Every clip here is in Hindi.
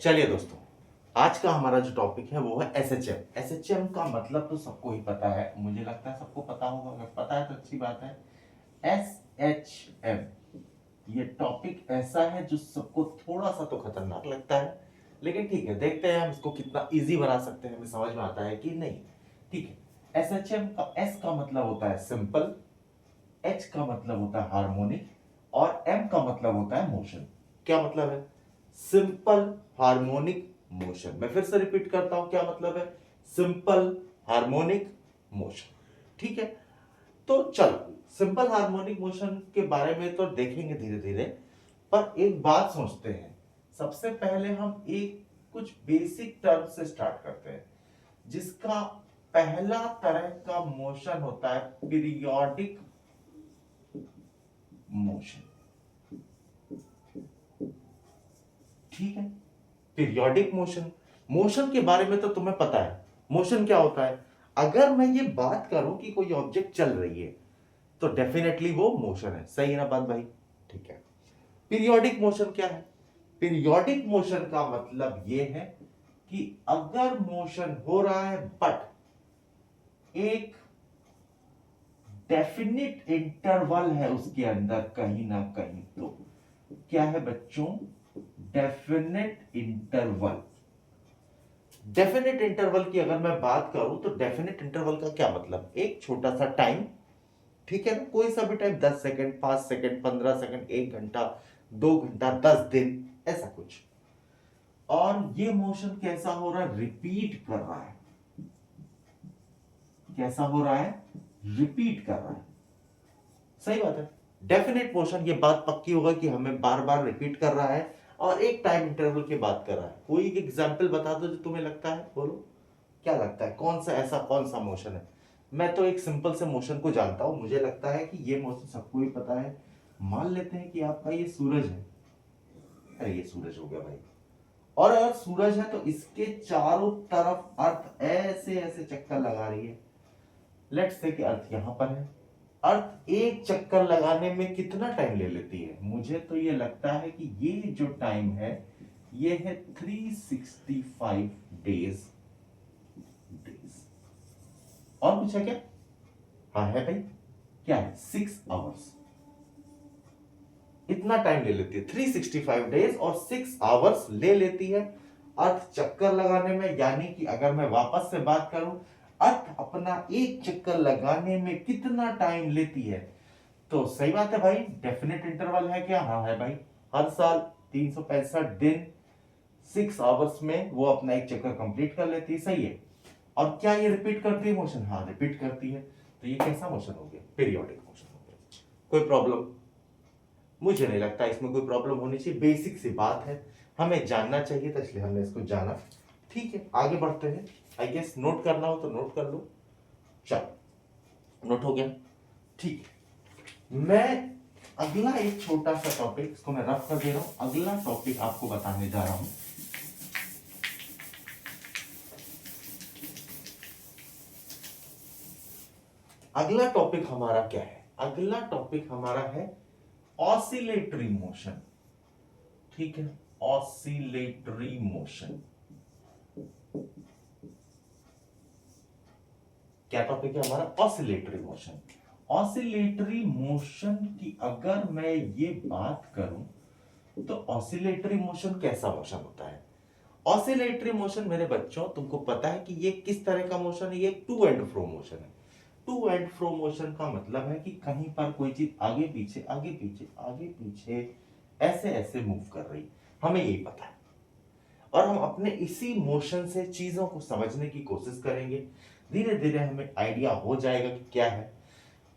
चलिए दोस्तों, आज का हमारा जो टॉपिक है वो है एसएचएम। एसएचएम का मतलब तो सबको ही पता है, मुझे लगता है सबको पता होगा। अगर पता है तो अच्छी बात है। एसएचएम ये टॉपिक ऐसा है जो सबको थोड़ा सा तो खतरनाक लगता है, लेकिन ठीक है, देखते हैं हम इसको कितना इजी बना सकते हैं, हमें समझ में आता है कि नहीं। ठीक है, एसएचएम का एस का मतलब होता है सिंपल, एच का मतलब होता है हार्मोनिक और एम का मतलब होता है मोशन। क्या मतलब है? Simple harmonic motion. मैं फिर से रिपीट करता हूं, क्या मतलब है? Simple harmonic motion. ठीक है, तो चलो सिंपल हार्मोनिक मोशन के बारे में तो देखेंगे धीरे धीरे, पर एक बात सोचते हैं। सबसे पहले हम एक कुछ बेसिक टर्म से स्टार्ट करते हैं, जिसका पहला तरह का मोशन होता है पीरियोडिक मोशन। ठीक है, पीरियोडिक मोशन। मोशन के बारे में तो तुम्हें पता है, मोशन क्या होता है। अगर मैं ये बात करूं कि कोई ऑब्जेक्ट चल रही है तो डेफिनेटली वो मोशन है। सही है ना बात भाई? ठीक है, पीरियोडिक मोशन क्या है? पीरियोडिक मोशन का मतलब ये है कि अगर मोशन हो रहा है बट एक डेफिनिट इंटरवल है उसके अंदर कहीं ना कहीं, तो क्या है बच्चों? Definite interval. डेफिनेट इंटरवल की अगर मैं बात करूं तो डेफिनेट इंटरवल का क्या मतलब? एक छोटा सा टाइम, ठीक है ना, कोई सा भी टाइम, 10 सेकंड, 5 सेकंड, 15 सेकंड, 1 घंटा, 2 घंटा, 10 दिन, ऐसा कुछ। और ये मोशन कैसा हो रहा है? रिपीट कर रहा है। कैसा हो रहा है? रिपीट कर रहा है। सही बात है, डेफिनेट मोशन, ये बात पक्की होगा कि हमें बार बार रिपीट कर रहा है और एक टाइम इंटरवल की बात कर रहा है। कोई एक एग्जाम्पल बता दो जो तुम्हें लगता है, बोलो क्या लगता है, कौन सा ऐसा कौन सा मोशन है? मैं तो एक सिंपल से मोशन को जानता हूं, मुझे लगता है कि ये मोशन सबको ही पता है। मान लेते हैं कि आपका ये सूरज है। अरे ये सूरज हो गया भाई, और अगर सूरज है तो इसके चारों तरफ अर्थ ऐसे ऐसे चक्कर लगा रही है। लेट्स से कि अर्थ यहां पर है। अर्थ एक चक्कर लगाने में कितना टाइम ले लेती है? मुझे तो ये लगता है कि ये जो टाइम है ये है 365 डेज। और कुछ है क्या? हाँ है भाई, क्या है? 6 आवर्स। इतना टाइम ले लेती है, 365 डेज और 6 आवर्स ले लेती है अर्थ चक्कर लगाने में। यानी कि अगर मैं वापस से बात करूं, अर्थ अपना एक चक्कर लगाने में कितना टाइम लेती है, तो सही बात है भाई, डेफिनेट इंटरवल है क्या? हाँ है भाई, हर साल 365 दिन 6 आवर्स में वो अपना एक चक्कर कंप्लीट कर लेती है। सही है। और क्या ये रिपीट करती है मोशन? हाँ रिपीट करती है। तो ये कैसा मोशन हो गया? पीरियोडिक मोशन हो गया। कोई प्रॉब्लम? मुझे नहीं लगता इसमें कोई प्रॉब्लम होनी चाहिए, बेसिक सी बात है, हमें जानना चाहिए था इसलिए हमने इसको जाना। ठीक है, आगे बढ़ते हैं। आई गेस नोट करना हो तो नोट कर लो। चलो, नोट हो गया। ठीक है, मैं अगला एक छोटा सा टॉपिक, इसको मैं रफ कर दे रहा हूं, अगला टॉपिक आपको बताने जा रहा हूं। अगला टॉपिक हमारा क्या है? अगला टॉपिक हमारा है ऑसिलेटरी मोशन। ठीक है, ऑसिलेटरी मोशन। क्या टॉपिक है हमारा? Oscillatory motion. ऑसिलेटरी मोशन की अगर मैं ये बात करूं तो ऑसिलेटरी मोशन कैसा मोशन होता है? ऑसिलेटरी मोशन मेरे बच्चों, तुमको पता है कि ये किस तरह का मोशन है? ये टू एंड फ्रो मोशन है। टू एंड फ्रो मोशन का मतलब है कि कहीं पर कोई चीज आगे पीछे आगे पीछे आगे पीछे ऐसे ऐसे मूव कर रही, हमें यही पता है। और हम अपने इसी मोशन से चीजों को समझने की कोशिश करेंगे, धीरे धीरे हमें आइडिया हो जाएगा कि क्या है।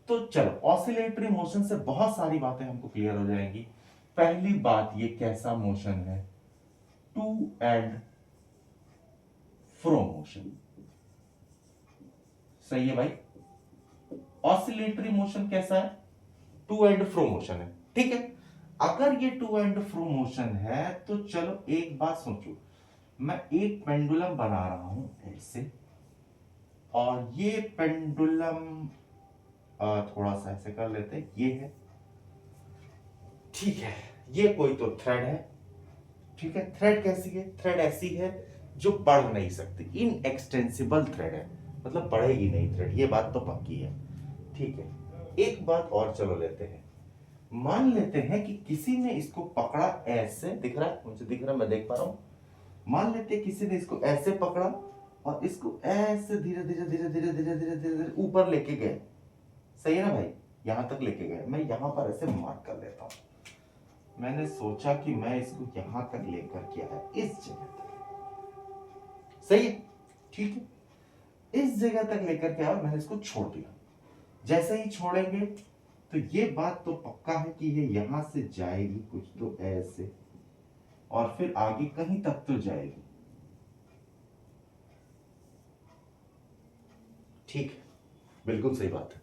तो चलो, ऑसिलेटरी मोशन से बहुत सारी बातें हमको क्लियर हो जाएंगी। पहली बात, ये कैसा मोशन है? To and fro motion. सही है भाई, ऑसिलेटरी मोशन कैसा है? टू एंड फ्रो मोशन है। ठीक है, अगर ये टू एंड फ्रो मोशन है तो चलो एक बात सोचो, मैं एक पेंडुलम बना रहा हूं ऐसे, और ये पेंडुलम थोड़ा सा ऐसे कर लेते, ये है। ठीक है, ये कोई तो थ्रेड है। ठीक है। थ्रेड कैसी है? थ्रेड ऐसी है जो बढ़ नहीं सकती, इनएक्सटेंसिबल थ्रेड है, मतलब बढ़ेगी नहीं थ्रेड, ये बात तो पक्की है। ठीक है, एक बात और चलो लेते हैं। मान लेते हैं कि किसी ने इसको पकड़ा, ऐसे दिख रहा है, मुझे दिख रहा है, मैं देख पा रहा हूं। मान लेते हैं किसी ने इसको ऐसे पकड़ा और इसको ऐसे धीरे धीरे धीरे धीरे धीरे धीरे धीरे धीरे ऊपर लेके गए। सही है ना भाई? यहां तक लेके गए। मैं यहां पर ऐसे मार्क कर लेता हूं। मैंने सोचा कि मैं इसको यहां तक लेकर के आया, इस जगह तक। सही है? ठीक है, इस जगह तक लेकर के आया, मैंने इसको छोड़ दिया। जैसे ही छोड़ेंगे तो ये बात तो पक्का है कि ये यहां से जाएगी कुछ तो ऐसे, और फिर आगे कहीं तक तो जाएगी। ठीक है, बिल्कुल सही बात है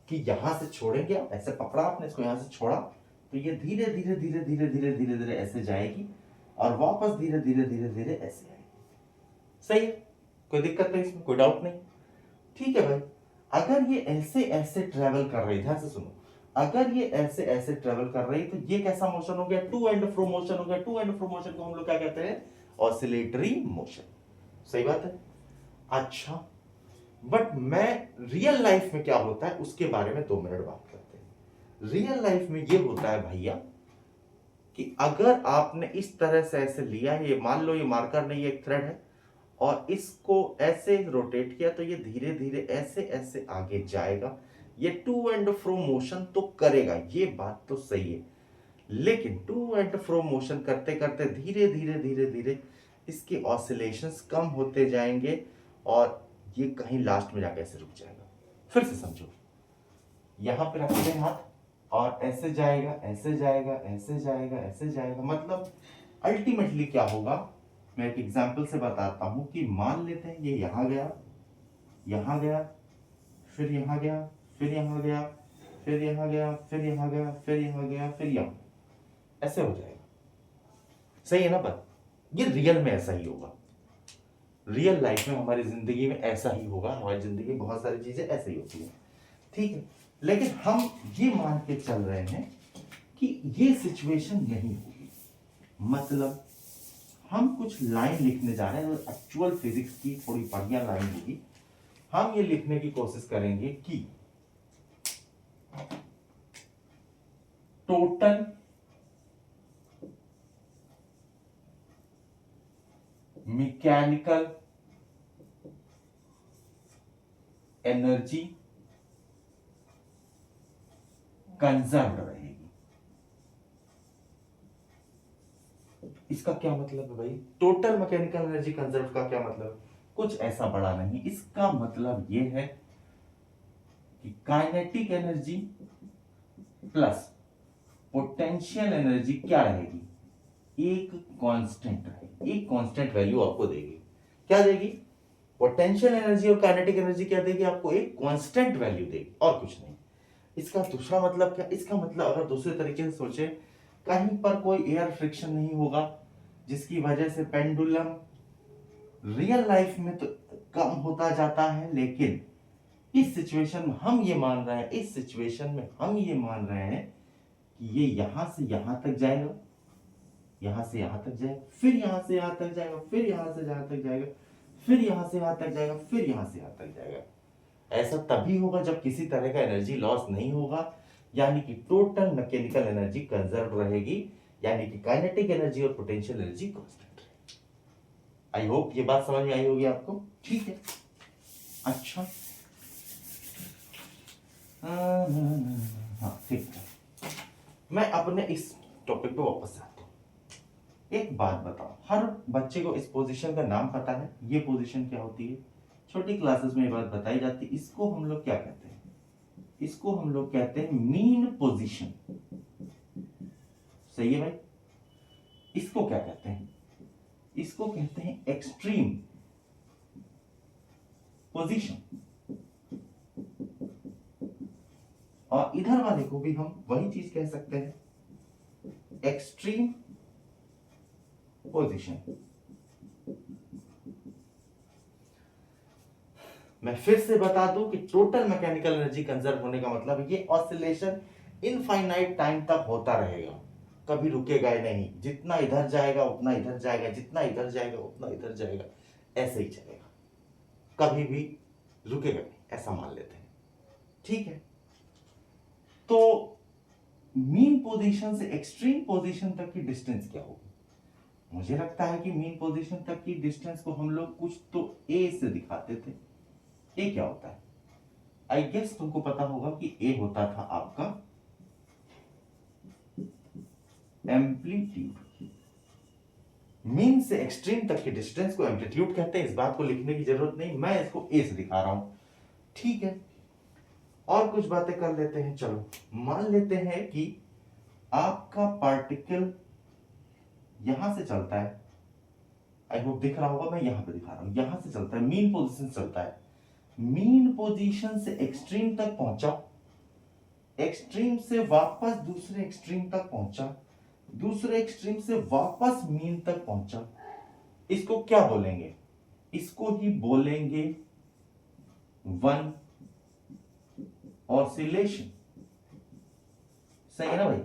कि यहां से छोड़ेंगे आप, ऐसे पकड़ा आपने इसको, यहां से छोड़ा तो ये धीरे धीरे धीरे धीरे धीरे धीरे धीरे ऐसे जाएगी और वापस धीरे धीरे धीरे धीरे ऐसे आएगी। सही है, कोई दिक्कत नहीं इसमें, कोई डाउट नहीं। ठीक है भाई, अगर ये ऐसे ऐसे ट्रेवल कर रही, ध्यान से सुनो, अगर ये ऐसे ऐसे ट्रेवल कर रही तो ये कैसा मोशन हो गया? टू एंड फ्रो मोशन हो गया। टू एंड फ्रो मोशन को हम लोग क्या कहते हैं? Oscillatory motion. सही बात है। अच्छा, बट मैं रियल लाइफ में क्या होता है उसके बारे में 2 मिनट बात करते हैं। रियल लाइफ में ये होता है भैया कि अगर आपने इस तरह से ऐसे लिया, ये मान लो ये मार्कर नहीं, एक थ्रेड है, और इसको ऐसे रोटेट किया तो ये धीरे धीरे ऐसे ऐसे आगे जाएगा। ये टू एंड फ्रो मोशन तो करेगा, ये बात तो सही है, लेकिन टू एंड फ्रो मोशन करते करते धीरे धीरे धीरे धीरे इसके ऑसिलेशंस कम होते जाएंगे और ये कहीं लास्ट में जाके ऐसे रुक जाएगा। फिर से समझो, यहां पे रखते हैं हाथ और ऐसे जाएगा, ऐसे जाएगा, ऐसे जाएगा, ऐसे जाएगा, मतलब अल्टीमेटली क्या होगा? मैं एक एग्जांपल से बताता हूं कि मान लेते हैं ये यहां गया, यहां गया, फिर यहां गया, फिर यहां गया, फिर यहां गया, फिर यहां गया, फिर यहां गया, फिर यहां, ऐसे हो जाएगा। सही है ना बात? ये रियल में ऐसा ही होगा। रियल लाइफ में हमारी जिंदगी में ऐसा ही होगा, हमारी जिंदगी में बहुत सारी चीजें ऐसे ही होती हैं। ठीक है, लेकिन हम ये मान के चल रहे हैं कि ये सिचुएशन नहीं होगी। मतलब हम कुछ लाइन लिखने जा रहे हैं, एक्चुअल फिजिक्स की थोड़ी बढ़िया लाइन होगी। हम ये लिखने की कोशिश करेंगे कि टोटल मैकेनिकल एनर्जी कंजर्व रहेगी। इसका क्या मतलब है भाई? टोटल मैकेनिकल एनर्जी कंजर्व का क्या मतलब? कुछ ऐसा बड़ा नहीं, इसका मतलब यह है कि kinetic energy plus potential energy क्या रहेगी? एक कांस्टेंट रहेगी, एक कांस्टेंट वैल्यू आपको देगी। क्या देगी? पोटेंशियल एनर्जी और काइनेटिक एनर्जी क्या देगी आपको? एक कांस्टेंट वैल्यू देगी और कुछ नहीं। इसका दूसरा मतलब क्या? इसका मतलब अगर दूसरे तरीके से सोचे, कहीं पर कोई एयर फ्रिक्शन नहीं होगा जिसकी वजह से पेंडुलम रियल लाइफ में तो कम होता जाता है, लेकिन इस सिचुएशन में हम ये मान रहे हैं, इस सिचुएशन में हम ये मान रहे हैं कि ये यहां से यहां तक जाएगा, यहां से यहां तक जाएगा, फिर यहां से यहां तक जाएगा, फिर यहां से यहां तक जाएगा, फिर यहां से यहां तक जाएगा, फिर यहां से यहां तक जाएगा। ऐसा तभी होगा जब किसी तरह का एनर्जी लॉस नहीं होगा, यानी कि टोटल मैकेनिकल एनर्जी कंजर्व रहेगी, यानी कि काइनेटिक एनर्जी और पोटेंशियल एनर्जी कांस्टेंट रहेगी। आई होप ये बात समझ में आई होगी आपको। ठीक है, अच्छा, हाँ ठीक है, मैं अपने इस टॉपिक पे वापस आता हूं। एक बात बताओ, हर बच्चे को इस पोजीशन का नाम पता है? ये पोजीशन क्या होती है? छोटी क्लासेस में ये बात बताई जाती है। इसको हम लोग क्या कहते हैं? इसको हम लोग कहते हैं मीन पोजीशन। सही है भाई? इसको क्या कहते हैं? इसको कहते हैं एक्सट्रीम पोजीशन। और इधर वाले को भी हम वही चीज कह सकते हैं, एक्सट्रीम पोजीशन। मैं फिर से बता दूं कि टोटल मैकेनिकल एनर्जी कंजर्व होने का मतलब ये ऑसिलेशन इनफाइनाइट टाइम तक होता रहेगा। कभी रुकेगा ही नहीं, जितना इधर जाएगा उतना इधर जाएगा, जितना इधर जाएगा उतना इधर जाएगा, ऐसे ही चलेगा, कभी भी रुकेगा नहीं, ऐसा मान लेते हैं। ठीक है, तो मीन पोजीशन से एक्सट्रीम पोजीशन तक की डिस्टेंस क्या होगी? मुझे लगता है कि मीन पोजीशन तक की डिस्टेंस को हम लोग कुछ तो ए से दिखाते थे। ए क्या होता है? आई गेस तुमको पता होगा कि ए होता था आपका एम्पलीट्यूड। मीन से एक्सट्रीम तक की डिस्टेंस को एम्पलीट्यूड कहते हैं, इस बात को लिखने की जरूरत नहीं, मैं इसको ए से दिखा रहा हूं। ठीक है, और कुछ बातें कर लेते हैं। चलो मान लेते हैं कि आपका पार्टिकल यहां से चलता है, आई होप दिख रहा होगा, मैं यहां पे दिखा रहा हूं, यहां से चलता है, मीन पोजीशन से चलता है, मीन पोजीशन से एक्सट्रीम तक पहुंचा, एक्सट्रीम से वापस दूसरे एक्सट्रीम तक पहुंचा, दूसरे एक्सट्रीम से वापस मीन तक पहुंचा, इसको क्या बोलेंगे? इसको ही बोलेंगे वन ऑसिलेशन। सही है ना भाई?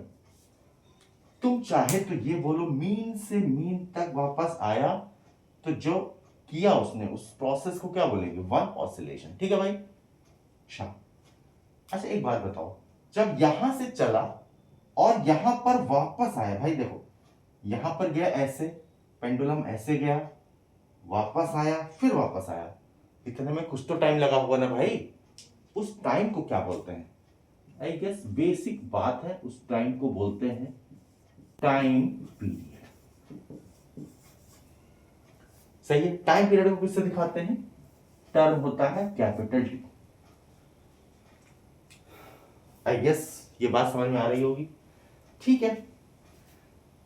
तुम चाहे तो ये बोलो मीन से मीन तक वापस आया, तो जो किया उसने उस प्रोसेस को क्या बोलेंगे? One oscillation. ठीक है भाई? अच्छा एक बात बताओ, जब यहां से चला और यहां पर वापस आया, भाई देखो यहां पर गया ऐसे, पेंडुलम ऐसे गया, वापस आया, फिर वापस आया, इतने में कुछ तो टाइम लगा होगा ना भाई? उस टाइम को क्या बोलते हैं? आई गेस बेसिक बात है, उस टाइम को बोलते हैं टाइम पीरियड। सही है? टाइम पीरियड को किससे दिखाते हैं? टर्म होता है कैपिटल टी। आई गेस ये बात समझ में आ रही होगी। ठीक है,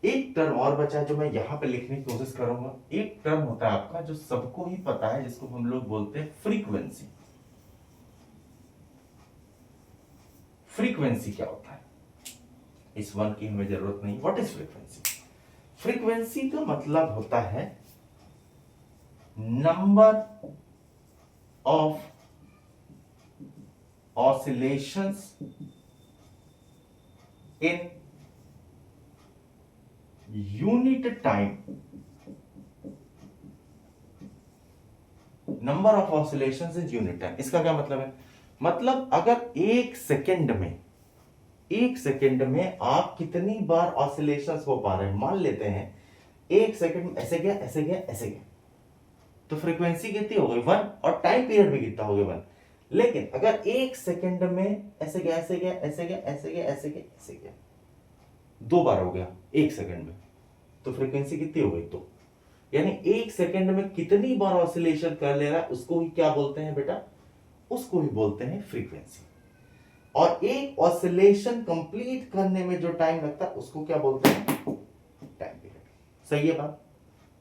एक टर्म और बचा है जो मैं यहां पे लिखने की कोशिश करूंगा। एक टर्म होता है आपका जो सबको ही पता है, जिसको हम लोग बोलते हैं फ्रीक्वेंसी। फ्रीक्वेंसी क्या होता है? इस वन की हमें जरूरत नहीं। What is frequency? फ्रीक्वेंसी का मतलब होता है number of oscillations in unit time. Number of oscillations in unit time, इसका क्या मतलब है? मतलब अगर एक सेकंड में आप कितनी बार ऑसिलेशंस हो पा रहे हैं, मान लेते हैं एक सेकंड में ऐसे गया ऐसे गया ऐसे गया, तो फ्रीक्वेंसी कितनी हो गई? वन, और टाइम पीरियड भी कितना हो गया? वन। लेकिन अगर एक सेकंड में ऐसे गया ऐसे गया ऐसे गया ऐसे गया ऐसे गया ऐसे गया, दो बार हो गया एक सेकंड में, तो फ्रीक्वेंसी कितनी हो गई? दो। यानी एक सेकंड में कितनी बार ऑसिलेशन कर ले रहा है उसको ही क्या बोलते हैं बेटा? उसको ही बोलते हैं फ्रीक्वेंसी। और एक ऑसिलेशन कंप्लीट करने में जो टाइम लगता है उसको क्या बोलते हैं? Time period. सही है बात?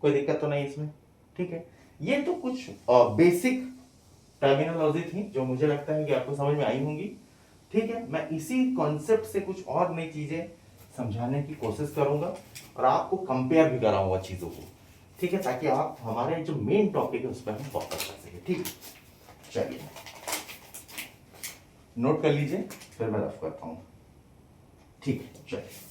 कोई दिक्कत तो नहीं इसमें? ठीक है, ये तो कुछ बेसिक टर्मिनोलॉजी थी जो मुझे लगता है कि आपको समझ में आई होंगी। ठीक है, मैं इसी कॉन्सेप्ट से कुछ और नई चीजें समझाने की कोशिश करूंगा और आपको कंपेयर भी कराऊंगा चीजों को। ठीक है, ताकि आप हमारे जो मेन टॉपिक है उस पर हम फोकस कर सके। ठीक, चलिए नोट कर लीजिए, फिर मैं रफ करता हूं। ठीक है, चलिए।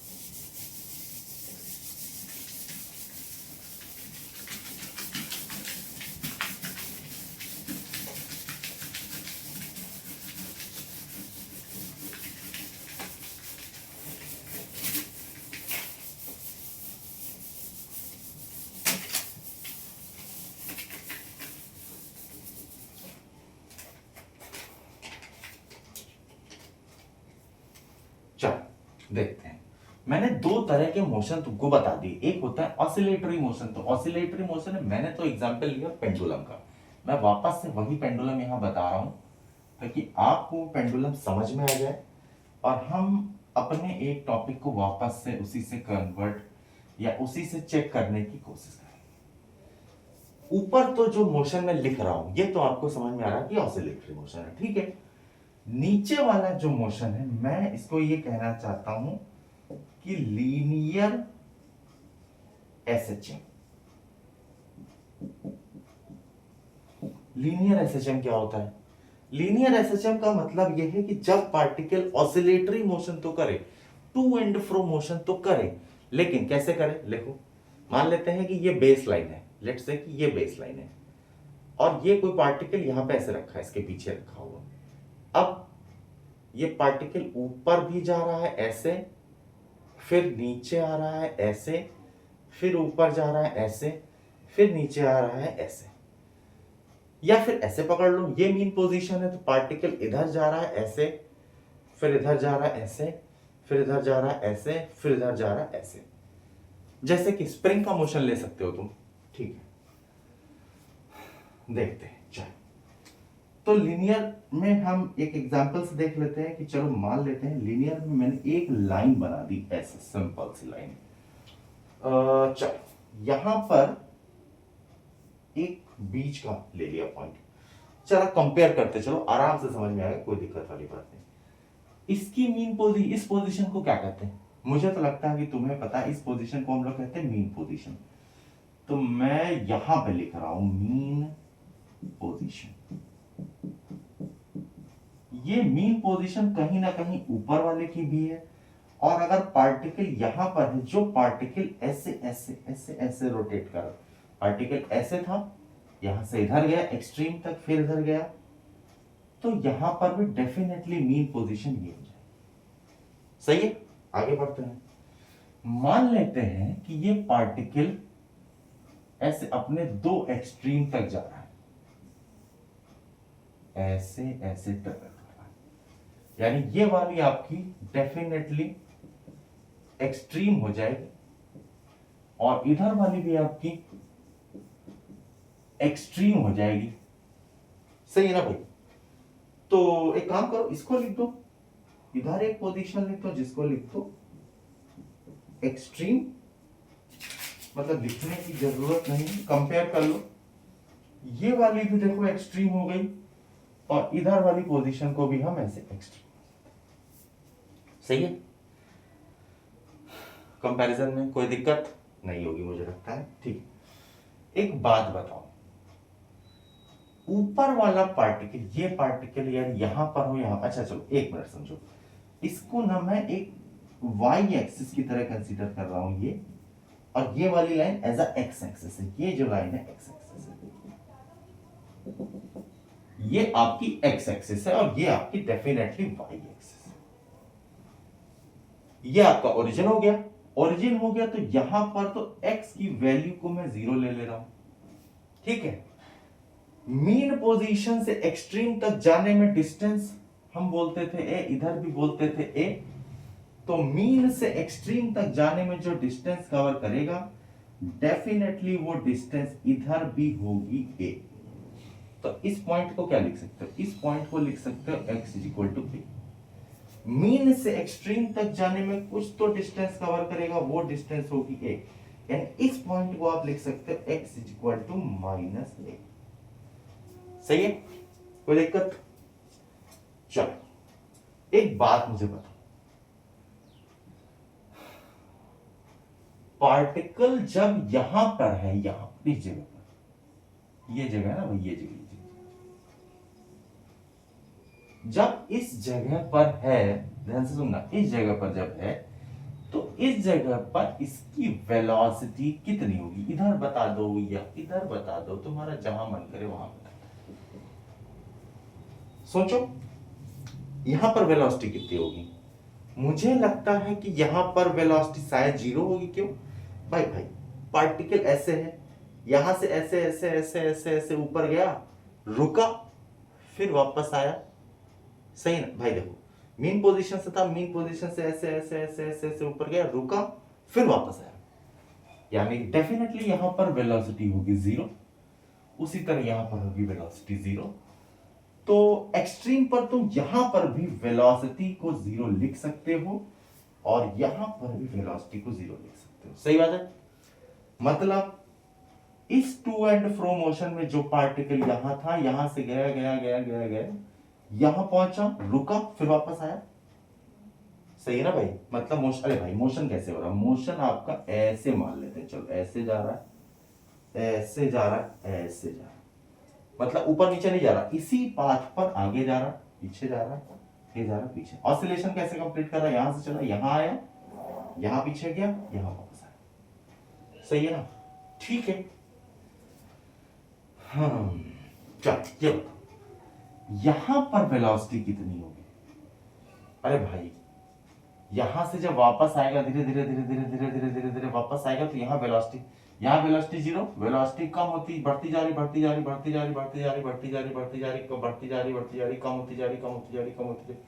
देखते हैं, मैंने दो तरह के मोशन तुमको बता दिए। एक होता है ऑसिलेटरी मोशन। तो ऑसिलेटरी मोशन है, मैंने तो एग्जांपल लिया पेंडुलम का, मैं वापस से वही पेंडुलम यहां बता रहा हूं ताकि आपको पेंडुलम समझ में आ जाए और हम अपने एक टॉपिक को वापस से उसी से कन्वर्ट या उसी से चेक करने की कोशिश करें। ऊपर तो जो मोशन मैं लिख रहा हूं ये तो आपको समझ में आ रहा है कि ऑसिलेटरी मोशन है। ठीक है, नीचे वाला जो मोशन है मैं इसको ये कहना चाहता हूं कि लीनियर एसएचएम। लीनियर एसएचएम क्या होता है? लीनियर एसएचएम का मतलब यह है कि जब पार्टिकल ऑसिलेटरी मोशन तो करे, टू एंड फ्रो मोशन तो करे, लेकिन कैसे करें, देखो मान लेते हैं कि ये बेस लाइन है, लेट्स से कि ये बेस लाइन है और ये कोई पार्टिकल यहां पे ऐसे रखा है, इसके पीछे रखा हुआ। अब ये पार्टिकल ऊपर भी जा रहा है ऐसे, फिर नीचे आ रहा है ऐसे, फिर ऊपर जा रहा है ऐसे, फिर नीचे आ रहा है ऐसे, या फिर ऐसे पकड़ लो, ये मीन पोजीशन है तो पार्टिकल इधर जा रहा है ऐसे, फिर इधर जा रहा है ऐसे, फिर इधर जा रहा है ऐसे, फिर इधर जा रहा है ऐसे, जैसे कि स्प्रिंग का मोशन ले सकते हो तुम। ठीक है, देखते हैं चलो। तो लीनियर में हम एक एग्जांपल से देख लेते हैं कि चलो मान लेते हैं लीनियर में मैंने एक लाइन बना दी ऐसे, सिंपल सी लाइन। चलो यहां पर एक बीच का ले लिया पॉइंट, चलो कंपेयर करते, चलो आराम से समझ में आएगा, कोई दिक्कत वाली बात नहीं। इसकी मीन पोजीशन, इस पोजीशन को क्या कहते हैं, मुझे तो लगता है कि तुम्हें पता है, इस पोजीशन को हम लोग कहते हैं मीन पोजीशन। तो मैं यहां पे लिख रहा हूं मीन पोजीशन। ये मीन पोजीशन कहीं ना कहीं ऊपर वाले की भी है, और अगर पार्टिकल यहां पर है, जो पार्टिकल ऐसे ऐसे ऐसे ऐसे रोटेट कर, पार्टिकल ऐसे था, यहां से इधर गया एक्सट्रीम तक, फिर इधर गया, तो यहां पर भी डेफिनेटली मीन पोजीशन ये हो जाए। सही है, आगे बढ़ते हैं। मान लेते हैं कि ये पार्टिकल ऐसे अपने दो एक्सट्रीम तक जा रहा है, ऐसे ऐसे ट्रेवल कर रहा है, यानी ये वाली आपकी डेफिनेटली एक्सट्रीम हो जाएगी, और इधर वाली भी आपकी एक्सट्रीम हो जाएगी। सही है ना भाई? तो एक काम करो, इसको लिख दो, इधर एक पोजीशन लिख दो जिसको लिख दो एक्सट्रीम, मतलब लिखने की जरूरत नहीं, कंपेयर कर लो, ये वाली भी देखो एक्सट्रीम हो गई, और इधर वाली पोजीशन को भी हम ऐसे एक्सट्रीम। सही है, कंपैरिजन में कोई दिक्कत नहीं होगी मुझे लगता है। ठीक, एक बात बताओ, ऊपर वाला पार्टिकल, ये पार्टिकल यार यहां पर हो, यहां, अच्छा चलो एक मिनट समझो, इसको ना मैं एक वाई एक्सिस की तरह कंसीडर कर रहा हूं ये, और ये वाली line as a x axis है, ये जो लाइन है एक्स एक्सिस है, ये आपकी एक्स एक्सिस है, और ये आपकी डेफिनेटली वाई एक्सिस है। ये आपका ओरिजिन हो गया, ओरिजिन हो गया, तो यहां पर तो एक्स की वैल्यू को मैं 0 ले रहा हूं। ठीक है, मीन पोजीशन से एक्सट्रीम तक जाने में डिस्टेंस हम बोलते थे ए, इधर भी बोलते थे ए, तो मीन से एक्सट्रीम तक जाने में जो डिस्टेंस कवर करेगा डेफिनेटली वो डिस्टेंस इधर भी होगी ए। तो इस पॉइंट को क्या लिख सकते हो, इस पॉइंट को लिख सकते हो x is equal to a. Mean से एक्सट्रीम तक जाने में कुछ तो डिस्टेंस कवर करेगा, वो डिस्टेंस होगी ए, यानी इस पॉइंट को आप लिख सकते हो x is equal to minus A. सही है, कोई दिक्कत? चलो एक बात मुझे बताओ, पार्टिकल जब यहां पर है, यहां इस जगह पर, ये जगह है ना भाई, ये जगह, जब इस जगह पर है, ध्यान से सुनना, इस जगह पर जब है, तो इस जगह पर इसकी वेलोसिटी कितनी होगी, इधर बता दो या इधर बता दो, तुम्हारा जहां मन करे वहां बता दो। सोचो यहां पर वेलोसिटी कितनी होगी, मुझे लगता है कि यहां पर वेलोसिटी शायद 0 होगी। क्यों भाई? भाई पार्टिकल ऐसे है, यहां से ऐसे ऐसे ऐसे ऐसे ऐसे ऊपर गया, रुका, फिर वापस आया। सही ना भाई? देखो मीन पोजीशन से था, मीन पोजीशन से ऐसे ऐसे ऐसे ऐसे ऐसे ऊपर गया, रुका, फिर वापस आया, यानी डेफिनेटली यहां पर वेलोसिटी होगी 0, उसी तरह यहां पर होगी वेलोसिटी 0। तो एक्सट्रीम पर तुम यहां पर भी वेलोसिटी को 0 लिख सकते हो, और यहां पर भी वेलोसिटी को 0 लिख सकते हो। सही बात है? मतलब इस टू एंड फ्रो मोशन में जो पार्टिकल यहां था, यहां से गया गया गया गया गया, यहां पहुंचा, रुका, फिर वापस आया। सही है ना भाई? मतलब मोशन, अरे भाई मोशन कैसे हो रहा है, मोशन आपका ऐसे मान लेते हैं, चलो ऐसे जा रहा है, ऐसे जा रहा है, ऐसे जा रहा है, मतलब ऊपर नीचे नहीं जा रहा, इसी पाथ पर आगे जा रहा है, पीछे जा रहा है, ये जा रहा है, पीछे। ऑसिलेशन कैसे कंप्लीट कर रहा है, यहां से चला, यहां आया, यहां पीछे गया, यहां वापस आया। सही है ना? ठीक है। चल ये बताओ यहां पर वेलोसिटी कितनी होगी? अरे भाई यहां से जब वापस आएगा धीरे धीरे धीरे धीरे धीरे धीरे धीरे धीरे वापस आएगा तो यहाँ वेलोसिटी जीरो, वेलोसिटी कम होती बढ़ती जा रही बढ़ती जा रही बढ़ती जा रही बढ़ती जा रही बढ़ती जा रही बढ़ती जा रही बढ़ती जा रही बढ़ती जा रही कम होती जा रही कम होती जा रही कम होती जा रही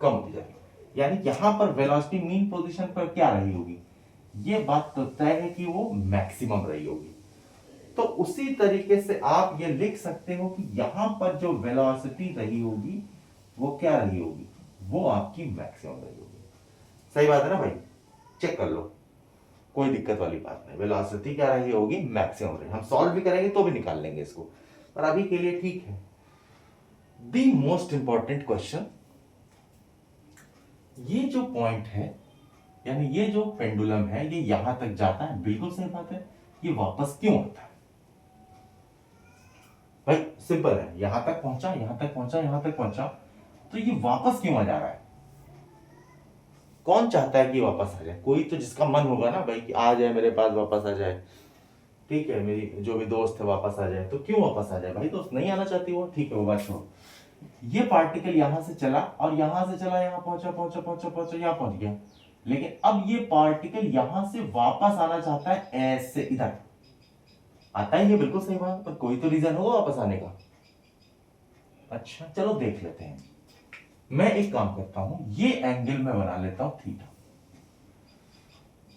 कम होती जा रही। यानी यहाँ पर वेलोसिटी मीन पोजीशन पर क्या रही होगी? ये बात तो तय है कि वो मैक्सिमम रही होगी। तो उसी तरीके से आप ये लिख सकते हो कि यहां पर जो वेलोसिटी रही होगी वो क्या रही होगी? वो आपकी मैक्सिमम रही होगी। सही बात है ना भाई? चेक कर लो, कोई दिक्कत वाली बात नहीं। वेलोसिटी क्या रही होगी? मैक्सिमम रही। हम सॉल्व भी करेंगे तो भी निकाल लेंगे इसको, पर अभी के लिए ठीक है। द मोस्ट इंपॉर्टेंट क्वेश्चन, ये जो पॉइंट है यानी ये जो पेंडुलम है ये यहां तक जाता है, बिल्कुल सही बात है। ये वापस क्यों आता है? भाई सिंपल है, यहां तक पहुंचा यहां तक पहुंचा यहां तक पहुंचा, तो ये वापस क्यों आ जा रहा है? कौन चाहता है कि वापस आ जाए? कोई तो जिसका मन होगा ना भाई कि आ जाए मेरे पास, वापस आ जाए। ठीक है, मेरी जो भी दोस्त है वापस आ जाए। तो क्यों वापस आ जाए भाई? दोस्त नहीं आना चाहती वो, ठीक है वो बात छोड़ो। ये पार्टिकल यहां से चला और यहां से चला, यहां पहुंचा पहुंचा पहुंचा पहुंचा यहां पहुंच गया। लेकिन अब ये पार्टिकल यहां से वापस आना चाहता है, ऐसे इधर आता है। ये बिल्कुल सही बात, पर कोई तो रीजन होगा वापस आने का। अच्छा चलो देख लेते हैं। मैं एक काम करता हूं, ये एंगल मैं बना लेता हूं थीटा।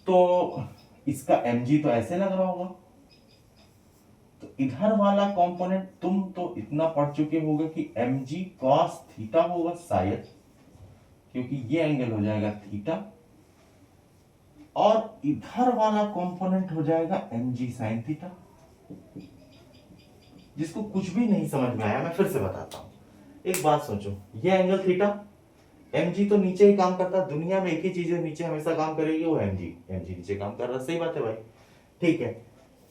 तो इसका mg तो ऐसे लग रहा होगा, तो इधर वाला कंपोनेंट तुम तो इतना पढ़ चुके होगे कि mg cos थीटा होगा शायद, क्योंकि ये एंगल हो जाएगा थीटा, और इधर वाला कंपोनेंट हो जाएगा mg sin थीटा। जिसको कुछ भी नहीं समझ में आया मैं फिर से बताता हूं। एक बात सोचो, ये एंगल थीटा, mg तो नीचे ही काम करता है। दुनिया में एक ही चीज है नीचे हमेशा काम करेगी, वो mg नीचे काम कर रहा है। सही बात है भाई? ठीक है,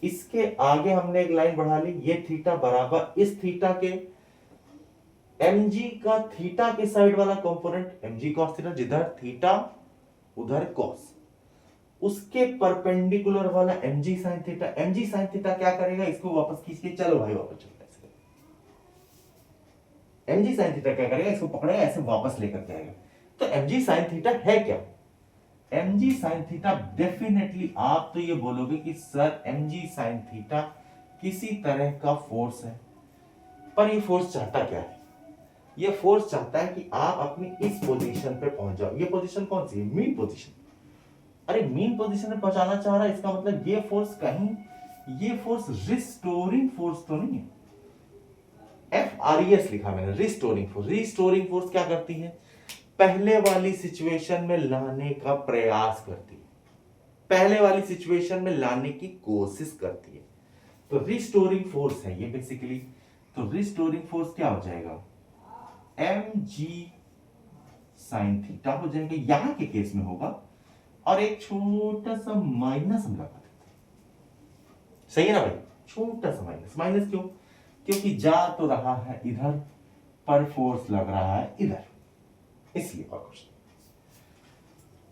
इसके आगे हमने एक लाइन बढ़ा ली, ये थीटा बराबर इस थीटा के mg का थीटा के साइड वाला कंपोनेंट mg cos थीटा, जिधर थीटा उधर cos, उसके परपेंडिकुलर वाला mg sin theta. mg sin theta क्या करेगा? इसको वापस खींच के चलो भाई वापस चलते हैं। mg sin थीटा क्या करेगा? इसको पकड़ेगा ऐसे वापस लेकर के आएगा। तो mg sin थीटा है क्या? mg sin थीटा डेफिनेटली आप तो ये बोलोगे कि सर mg sin थीटा किसी तरह का फोर्स है। पर ये फोर्स चाहता क्या है? ये फोर्स चाहता है कि आप अपनी इस पोजीशन पे पहुंच जाओ। ये पोजीशन कौन सी है? Mean position. अरे मीन पोजीशन में पहुंचाना चाह रहा है, इसका मतलब ये फोर्स कहीं, ये फोर्स रिस्टोरिंग फोर्स तो नहीं है। FRES लिखा मैंने, रिस्टोरिंग फोर्स। रिस्टोरिंग फोर्स क्या करती है? पहले वाली सिचुएशन में लाने का प्रयास करती है, पहले वाली सिचुएशन में लाने की कोशिश करती है। तो रिस्टोरिंग फोर्स है ये बेसिकली। तो रिस्टोरिंग फोर्स क्या हो जाएगा? mg sin थीटा हो जाएगा, यहां के केस में होगा, और एक छोटा सा माइनस हम लगा देते हैं। सही है ना भाई? छोटा सा माइनस। माइनस क्यों? क्योंकि जा तो रहा है इधर, पर फोर्स लग रहा है इधर, इसलिए। और कुछ नहीं।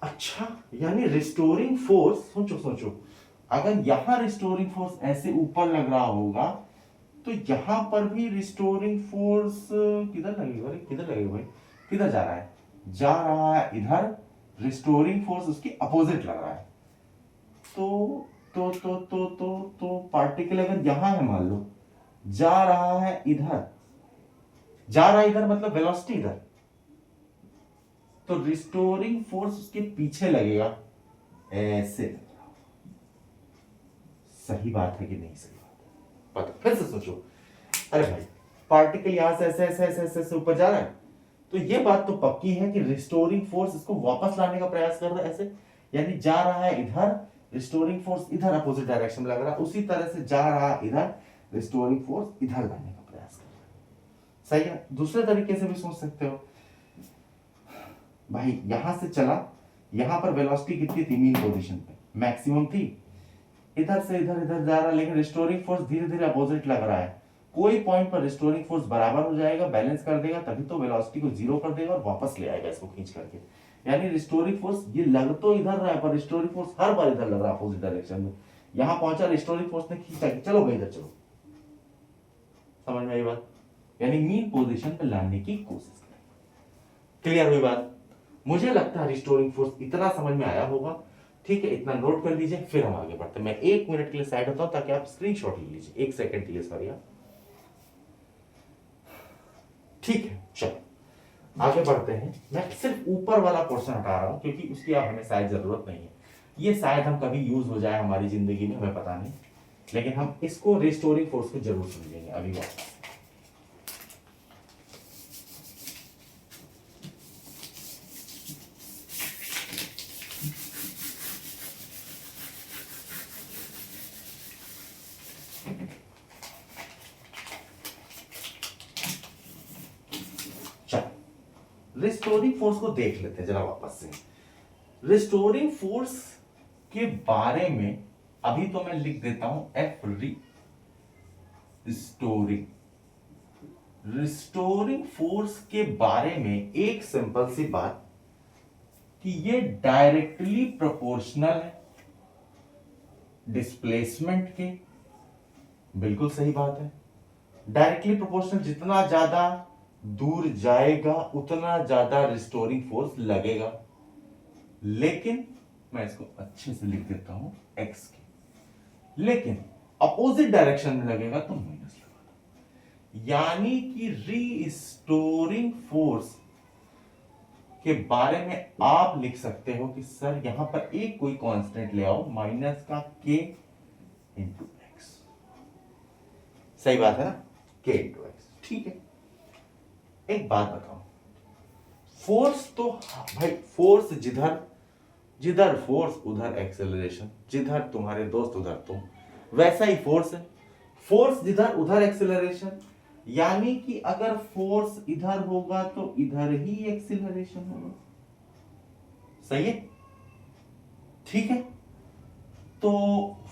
अच्छा, यानी रिस्टोरिंग फोर्स, सोचो सोचो, अगर यहां रिस्टोरिंग फोर्स ऐसे ऊपर लग रहा होगा तो यहां पर भी रिस्टोरिंग फोर्स किधर लगेगा? किधर लगेगा भाई? किधर जा रहा है? जा रहा है इधर। रिस्टोरिंग फोर्स उसकी अपोजिट लग रहा है। तो पार्टिकल अगर यहां है, मान लो जा रहा है इधर, जा रहा है इधर मतलब वेलोसिटी इधर, तो रिस्टोरिंग फोर्स उसके पीछे लगेगा ऐसे। सही बात है कि नहीं सही बात है? पता, फिर से सोचो। अरे भाई पार्टिकल यहां से ऐसे ऐसे ऐसे ऐसे ऊपर जा रहा है, तो ये बात तो पक्की है कि रिस्टोरिंग फोर्स इसको वापस लाने का प्रयास कर रहा है ऐसे। यानी जा रहा है इधर, रिस्टोरिंग फोर्स इधर अपोजिट डायरेक्शन में लग रहा है, उसी तरह से जा रहा है इधर, रिस्टोरिंग फोर्स इधर लाने का प्रयास कर रहा है। सही है? दूसरे तरीके से भी सोच सकते हो भाई, यहां से चला, यहां पर वेलोसिटी कितनी थी मीन पोजीशन पे? मैक्सिमम थी। इधर से इधर इधर जा रहा है, लेकिन रिस्टोरिंग फोर्स धीरे धीरे अपोजिट लग रहा है। कोई पॉइंट पर रिस्टोरिंग फोर्स बराबर हो जाएगा, बैलेंस कर देगा, तभी तो वेलोसिटी को जीरो कर देगा और वापस ले आएगा इसको खींच करके। यानी रिस्टोरिंग फोर्स ये लग तो इधर रहा है पर रिस्टोरिंग फोर्स हर बार इधर लग रहा है अपोजिट डायरेक्शन में। यहां पहुंचा रिस्टोरिंग फोर्स ने खींचा कि चलो भाई इधर चलो। समझ में आई बात? यानी मीन पोजीशन पे लाने की कोशिश करें। क्लियर हुई बात? मुझे लगता है रिस्टोरिंग फोर्स इतना समझ में आया होगा। ठीक है, इतना नोट कर लीजिए, फिर हम आगे बढ़ते हैं। मैं 1 मिनट के लिए साइड होता हूं ताकि आप स्क्रीनशॉट ले लीजिए, 1 सेकंड के लिए, सॉरी। ठीक है, चलो आगे बढ़ते हैं। मैं सिर्फ ऊपर वाला पोर्शन हटा रहा हूं क्योंकि उसकी अब हमें शायद जरूरत नहीं है। ये शायद हम कभी यूज हो जाए हमारी जिंदगी में, हमें पता नहीं, लेकिन हम इसको रिस्टोरिंग फोर्स को जरूर समझेंगे अभी वापस। रिस्टोरिंग फोर्स को देख लेते हैं जरा वापस से। रिस्टोरिंग फोर्स के बारे में अभी तो मैं लिख देता हूं एफ री रिस्टोरिंग। रिस्टोरिंग फोर्स के बारे में एक सिंपल सी बात कि ये डायरेक्टली प्रोपोर्शनल है डिस्प्लेसमेंट के। बिल्कुल सही बात है, डायरेक्टली प्रोपोर्शनल, जितना ज्यादा दूर जाएगा उतना ज्यादा रिस्टोरिंग फोर्स लगेगा। लेकिन मैं इसको अच्छे से लिख देता हूं एक्स के, लेकिन अपोजिट डायरेक्शन में लगेगा तो माइनस लगेगा। यानी कि रीस्टोरिंग फोर्स के बारे में आप लिख सकते हो कि सर यहां पर एक कोई कांस्टेंट ले आओ, माइनस का के इंटू एक्स। सही बात है ना, के इंटू एक्स। ठीक है, एक बात बताओ, फोर्स तो भाई फोर्स जिधर जिधर फोर्स उधर एक्सेलरेशन, जिधर तुम्हारे दोस्त उधर तुम, वैसा ही फोर्स है। फोर्स जिधर उधर एक्सेलरेशन, यानी कि अगर फोर्स इधर होगा तो इधर ही एक्सेलरेशन होगा। सही है? ठीक है, तो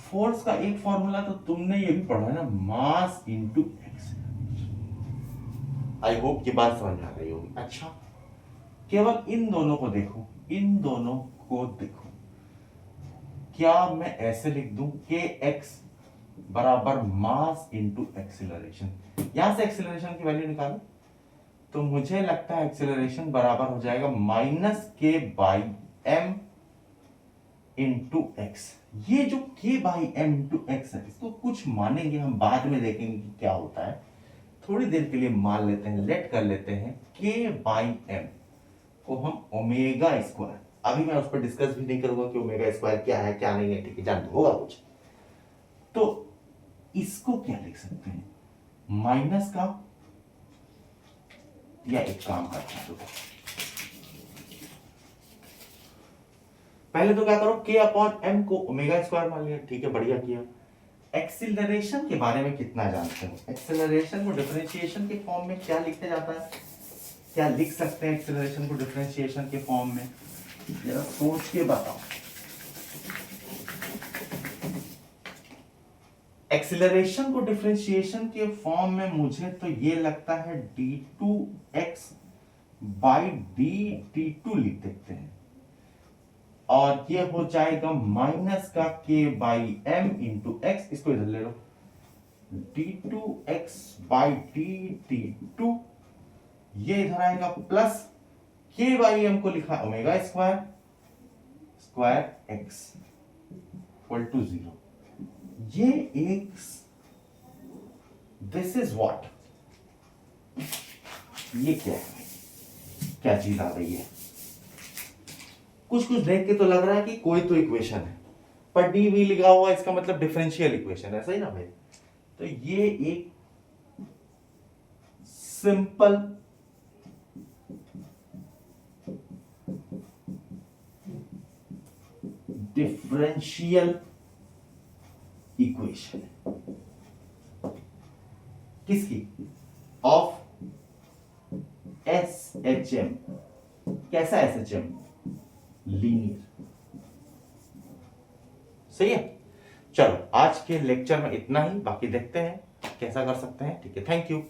फोर्स का एक फॉर्मूला तो तुमने ये भी पढ़ा है ना, mass into acceleration. I hope ये बात समझ में आ रही होगी। अच्छा, केवल इन दोनों को देखो, इन दोनों को देखो, क्या मैं ऐसे लिख दूं के एक्स बराबर मास इंटू एक्सेलरेशन। यहां से एक्सेलरेशन की वैल्यू निकालो तो मुझे लगता है एक्सेलरेशन बराबर हो जाएगा माइनस के बाई एम इंटू एक्स। ये जो के बाई एम इंटू एक्स है, इसको कुछ मानेंगे हम, बाद में देखेंगे कि क्या होता है। थोड़ी देर के लिए मान लेते हैं, लेट कर लेते हैं के बाई एम को हम ओमेगा स्क्वायर। अभी मैं उस पर डिस्कस भी नहीं करूंगा कि ओमेगा स्क्वायर क्या है क्या नहीं है, ठीक है, जान होगा कुछ। तो इसको क्या लिख सकते हैं, माइनस का, या एक काम करते हैं, पहले तो क्या करो, के अपॉन एम को ओमेगा स्क्वायर मान लिया, ठीक है, बढ़िया किया। एक्सीलरेशन के बारे में कितना जानते हो? एक्सीलरेशन को डिफरेंशिएशन के फॉर्म में क्या लिखा जाता है, क्या लिख सकते हैं एक्सीलरेशन को डिफरेंशिएशन के फॉर्म में? जरा सोच के बताओ। एक्सीलरेशन को डिफरेंशिएशन के फॉर्म में मुझे तो ये लगता है d2x बाई dt2 लिख देते हैं, और ये हो जाएगा माइनस का k by m into x. इसको इधर ले लो, d2x बाई dt2, ये इधर आएगा प्लस k बाई m को लिखा omega square square x equal to 0। ये एक, दिस इज व्हाट, ये क्या है, क्या चीज आ रही है? कुछ कुछ देख के तो लग रहा है कि कोई तो इक्वेशन है, पर डी वी लिखा हुआ, इसका मतलब डिफरेंशियल इक्वेशन है, सही ना भाई? तो ये एक सिंपल डिफरेंशियल इक्वेशन है, किसकी? Of SHM। कैसा SHM? लीनियर। सही है। चलो आज के लेक्चर में इतना ही, बाकी देखते हैं कैसा कर सकते हैं। ठीक है, थैंक यू।